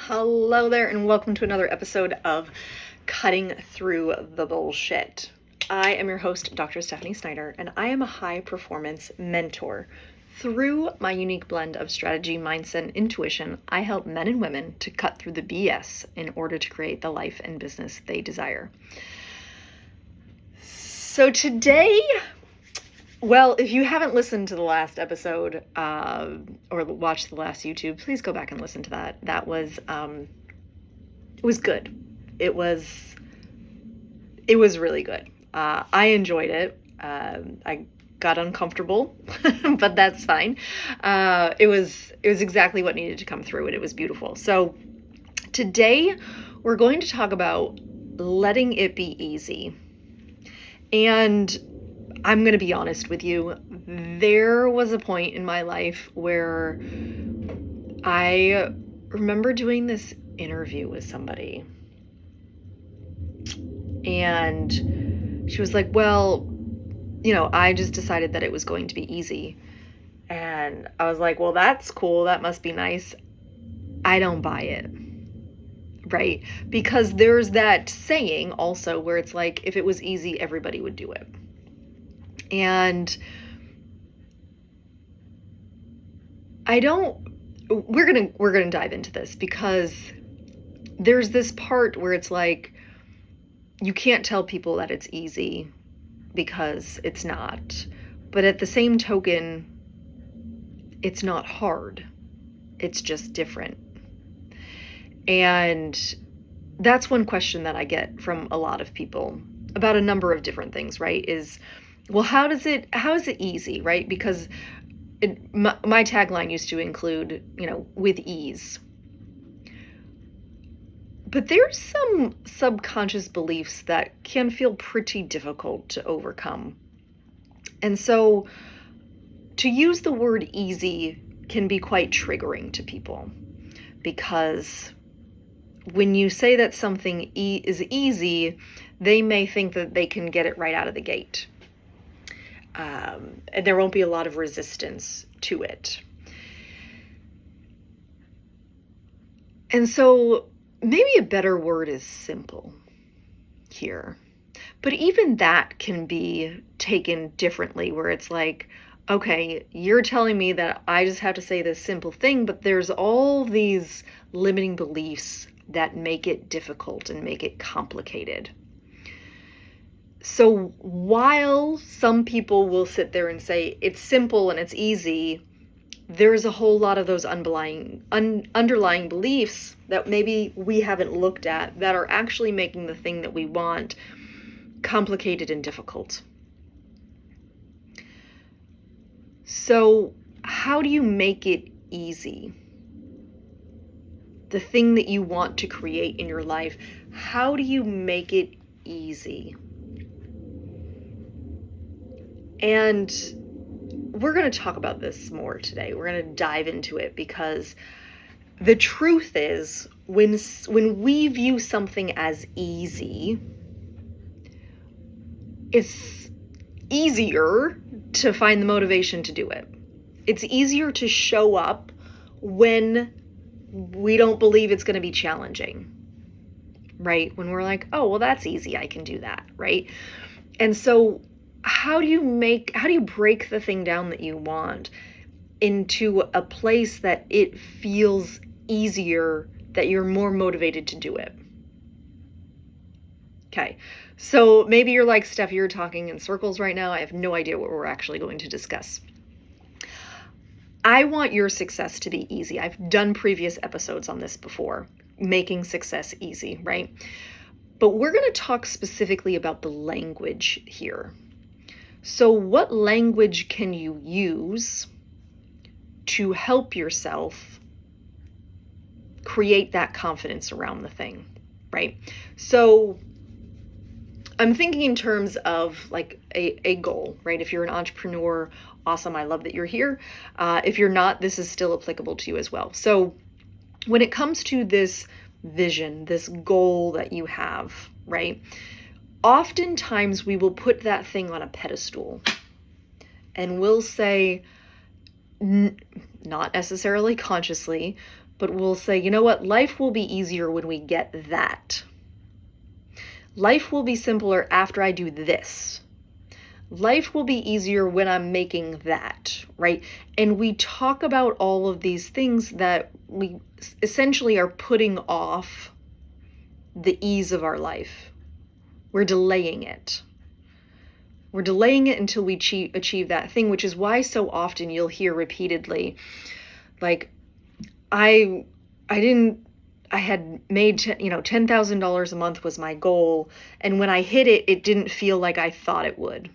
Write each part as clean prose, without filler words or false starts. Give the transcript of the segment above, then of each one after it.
Hello there, and welcome to another episode of Cutting Through the Bullshit. I am your host, Dr. Stephanie Snyder, and I am a high performance mentor. Through my unique blend of strategy, mindset, and intuition, I help men and women to cut through the BS in order to create the life and business they desire. So today, well, if you haven't listened to the last episode or watched the last YouTube, please go back and listen to that. That was, it was good. It was really good. I enjoyed it. I got uncomfortable, but that's fine. It was exactly what needed to come through, and it was beautiful. So today we're going to talk about letting it be easy. And I'm going to be honest with you. There was a point in my life where I remember doing this interview with somebody, and she was like, well, I just decided that it was going to be easy. And I was like, well, that's cool. That must be nice. I don't buy it. Right? Because there's that saying also where it's like, if it was easy, everybody would do it. And we're going to dive into this, because there's this part where it's like, you can't tell people that it's easy because it's not. But at the same token, it's not hard. It's just different. And that's one question that I get from a lot of people about a number of different things, right? Is, well, how is it easy, right? Because my tagline used to include, with ease. But there's some subconscious beliefs that can feel pretty difficult to overcome. And so to use the word easy can be quite triggering to people, because when you say that something is easy, they may think that they can get it right out of the gate. And there won't be a lot of resistance to it. And so maybe a better word is simple here. But even that can be taken differently, where it's like, okay, you're telling me that I just have to say this simple thing, but there's all these limiting beliefs that make it difficult and make it complicated. So while some people will sit there and say it's simple and it's easy, there's a whole lot of those underlying beliefs that maybe we haven't looked at that are actually making the thing that we want complicated and difficult. So how do you make it easy? The thing that you want to create in your life, how do you make it easy? And we're going to talk about this more today. We're going to dive into it, because the truth is, when we view something as easy, it's easier to find the motivation to do it. It's easier to show up when we don't believe it's going to be challenging, right? When we're like, oh, well, that's easy, I can do that, right? And so how do you break the thing down that you want into a place that it feels easier, that you're more motivated to do it? Okay, so maybe you're like, Steph, you're talking in circles right now. I have no idea what we're actually going to discuss. I want your success to be easy. I've done previous episodes on this before, making success easy, right? But we're going to talk specifically about the language here. So what language can you use to help yourself create that confidence around the thing, right? So I'm thinking in terms of like a goal, right? If you're an entrepreneur, awesome. I love that you're here. If you're not, this is still applicable to you as well. So when it comes to this vision, this goal that you have, right? Oftentimes we will put that thing on a pedestal, and we'll say, not necessarily consciously, but we'll say, you know what, life will be easier when we get that. Life will be simpler after I do this. Life will be easier when I'm making that, right? And we talk about all of these things that we essentially are putting off the ease of our life. We're delaying it. We're delaying it until we achieve that thing, which is why so often you'll hear repeatedly, like, I had made, $10,000 a month was my goal. And when I hit it, it didn't feel like I thought it would.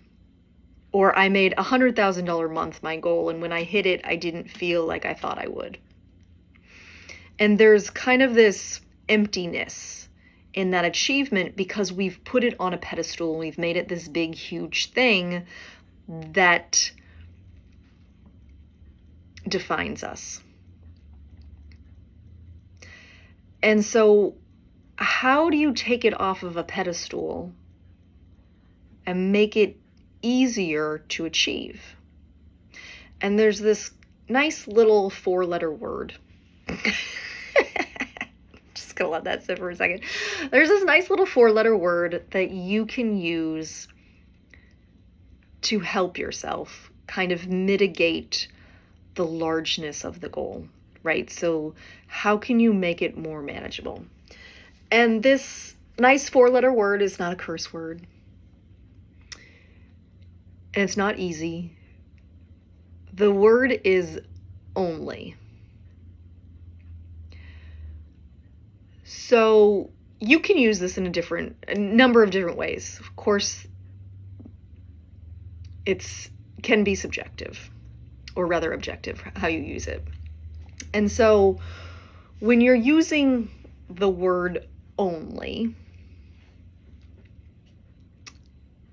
Or I made $100,000 a month my goal, and when I hit it, I didn't feel like I thought I would. And there's kind of this emptiness in that achievement because we've put it on a pedestal and we've made it this big, huge thing that defines us. And so, how do you take it off of a pedestal and make it easier to achieve? And there's this nice little 4-letter word. Just gonna let that sit for a second. There's this nice little 4-letter word that you can use to help yourself kind of mitigate the largeness of the goal, right? So how can you make it more manageable? And this nice 4-letter word is not a curse word. And it's not easy. The word is only. So you can use this in a number of different ways. Of course, it can be subjective, or rather objective, how you use it. And so when you're using the word only,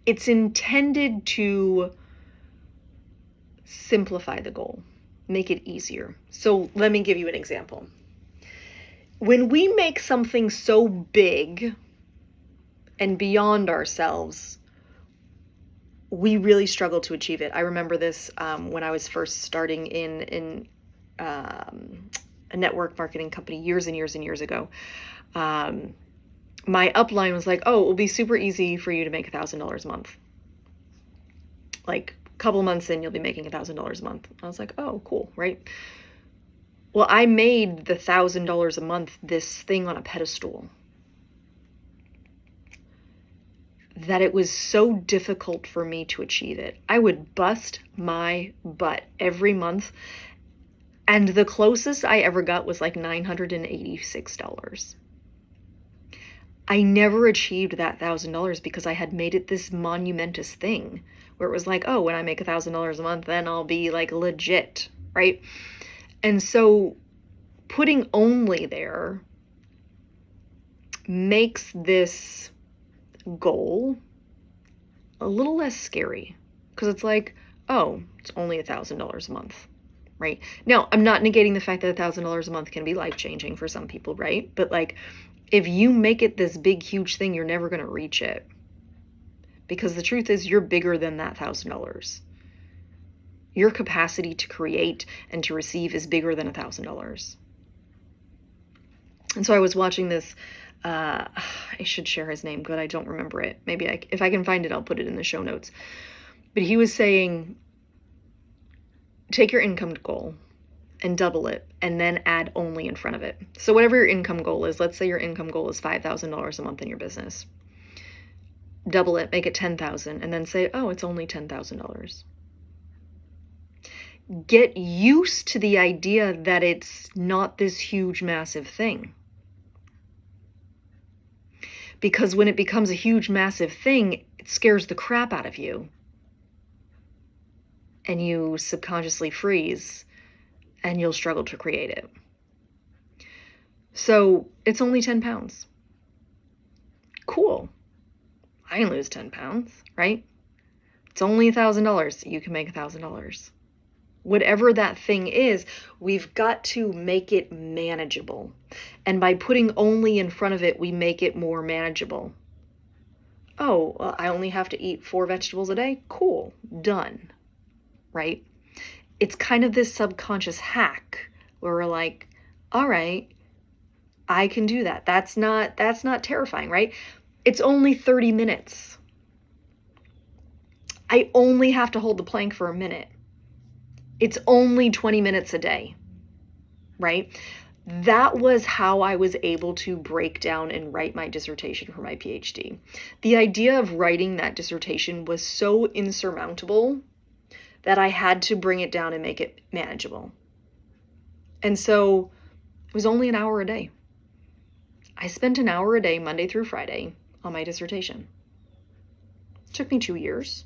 it's intended to simplify the goal, make it easier. So let me give you an example. When we make something so big and beyond ourselves, we really struggle to achieve it. I remember this when I was first starting in a network marketing company years and years and years ago. My upline was like, oh, it will be super easy for you to make $1,000 a month. Like a couple months in, you'll be making $1,000 a month. I was like, oh, cool, right? Well, I made the $1,000 a month this thing on a pedestal that it was so difficult for me to achieve it. I would bust my butt every month, and the closest I ever got was like $986. I never achieved that $1,000 because I had made it this monumentous thing where it was like, oh, when I make $1,000 a month, then I'll be like legit, right? And so putting only there makes this goal a little less scary because it's like, oh, it's only $1,000 a month, right? Now, I'm not negating the fact that $1,000 a month can be life-changing for some people, right? But like, if you make it this big, huge thing, you're never going to reach it. Because the truth is, you're bigger than that $1,000. Your capacity to create and to receive is bigger than $1,000. And so I was watching this, I should share his name, but I don't remember it. Maybe if I can find it, I'll put it in the show notes. But he was saying, take your income goal and double it, and then add only in front of it. So whatever your income goal is, let's say your income goal is $5,000 a month in your business. Double it, make it $10,000, and then say, oh, it's only $10,000. Get used to the idea that it's not this huge, massive thing. Because when it becomes a huge, massive thing, it scares the crap out of you. And you subconsciously freeze, and you'll struggle to create it. So it's only 10 pounds. Cool. I can lose 10 pounds, right? It's only $1,000. You can make $1,000. Whatever that thing is, we've got to make it manageable. And by putting only in front of it, we make it more manageable. Oh, well, I only have to eat 4 vegetables a day? Cool. Done. Right? It's kind of this subconscious hack where we're like, all right, I can do that. That's not terrifying, right? It's only 30 minutes. I only have to hold the plank for a minute. It's only 20 minutes a day, right? That was how I was able to break down and write my dissertation for my PhD. The idea of writing that dissertation was so insurmountable that I had to bring it down and make it manageable. And so it was only an hour a day. I spent an hour a day, Monday through Friday, on my dissertation. It took me 2 years.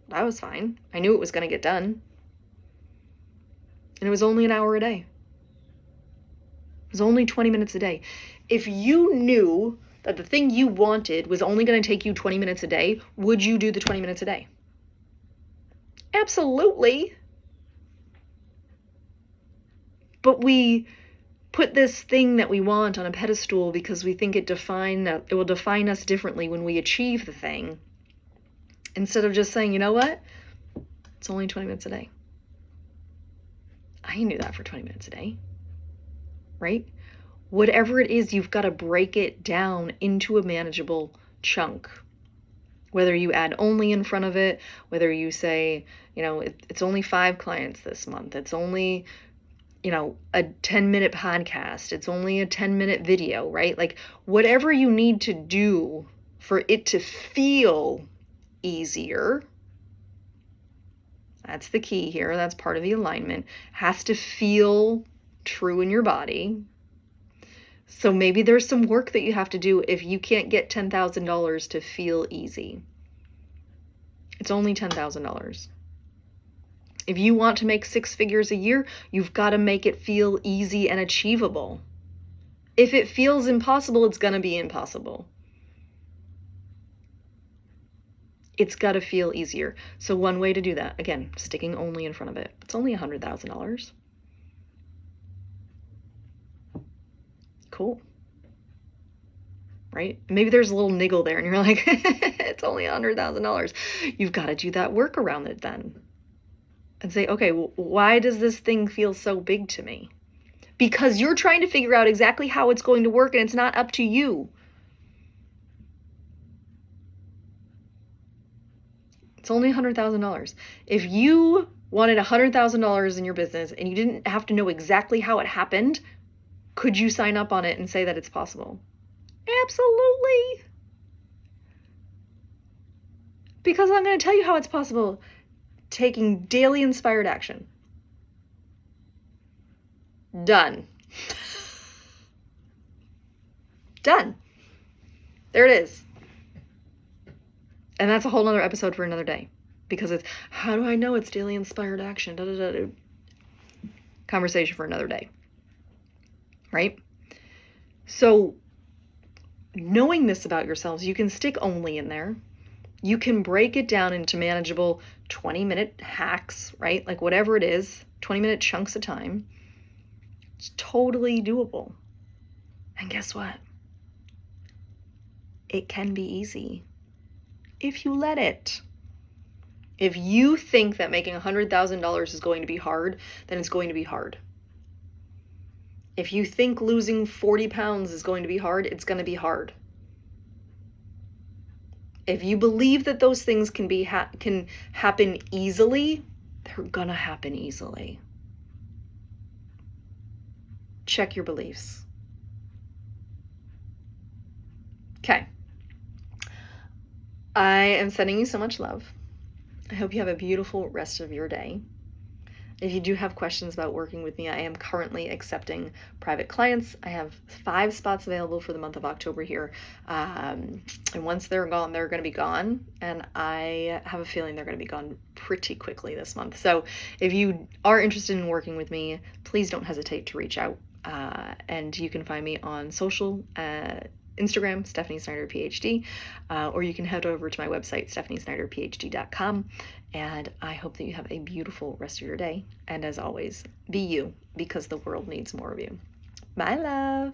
That was fine. I knew it was going to get done. And it was only an hour a day. It was only 20 minutes a day. If you knew that the thing you wanted was only going to take you 20 minutes a day, would you do the 20 minutes a day? Absolutely. But we put this thing that we want on a pedestal because we think it will define us differently when we achieve the thing, instead of just saying, you know what? It's only 20 minutes a day. I can do that for 20 minutes a day, right? Whatever it is, you've got to break it down into a manageable chunk. Whether you add only in front of it, whether you say, it's only 5 clients this month. It's only, a 10-minute podcast. It's only a 10-minute video, right? Like whatever you need to do for it to feel easier. That's the key here. That's part of the alignment. Has to feel true in your body. So maybe there's some work that you have to do if you can't get $10,000 to feel easy. It's only $10,000. If you want to make 6 figures a year, you've got to make it feel easy and achievable. If it feels impossible, it's going to be impossible. It's got to feel easier. So one way to do that, again, sticking only in front of it. It's only $100,000. Cool. Right? Maybe there's a little niggle there and you're like, it's only $100,000. You've got to do that work around it then. And say, okay, well, why does this thing feel so big to me? Because you're trying to figure out exactly how it's going to work and it's not up to you. It's only $100,000. If you wanted $100,000 in your business and you didn't have to know exactly how it happened, could you sign up on it and say that it's possible? Absolutely. Because I'm going to tell you how it's possible. Taking daily inspired action. Done. Done. There it is. And that's a whole nother episode for another day. Because it's, how do I know it's daily inspired action? Da, da, da, da. Conversation for another day. Right? So, knowing this about yourselves, you can stick only in there. You can break it down into manageable 20-minute hacks, right? Like whatever it is, 20-minute chunks of time. It's totally doable. And guess what? It can be easy if you let it. If you think that making $100,000 is going to be hard, then it's going to be hard. If you think losing 40 pounds is going to be hard, it's going to be hard. If you believe that those things can happen easily, they're gonna happen easily. Check your beliefs. Okay. I am sending you so much love. I hope you have a beautiful rest of your day. If you do have questions about working with me, I am currently accepting private clients. I have 5 spots available for the month of October here. And once they're gone, they're going to be gone. And I have a feeling they're going to be gone pretty quickly this month. So if you are interested in working with me, please don't hesitate to reach out. And you can find me on social, Instagram, stephaniesnyderphd, or you can head over to my website, stephaniesnyderphd.com. And I hope that you have a beautiful rest of your day. And as always, be you, because the world needs more of you. Bye, love.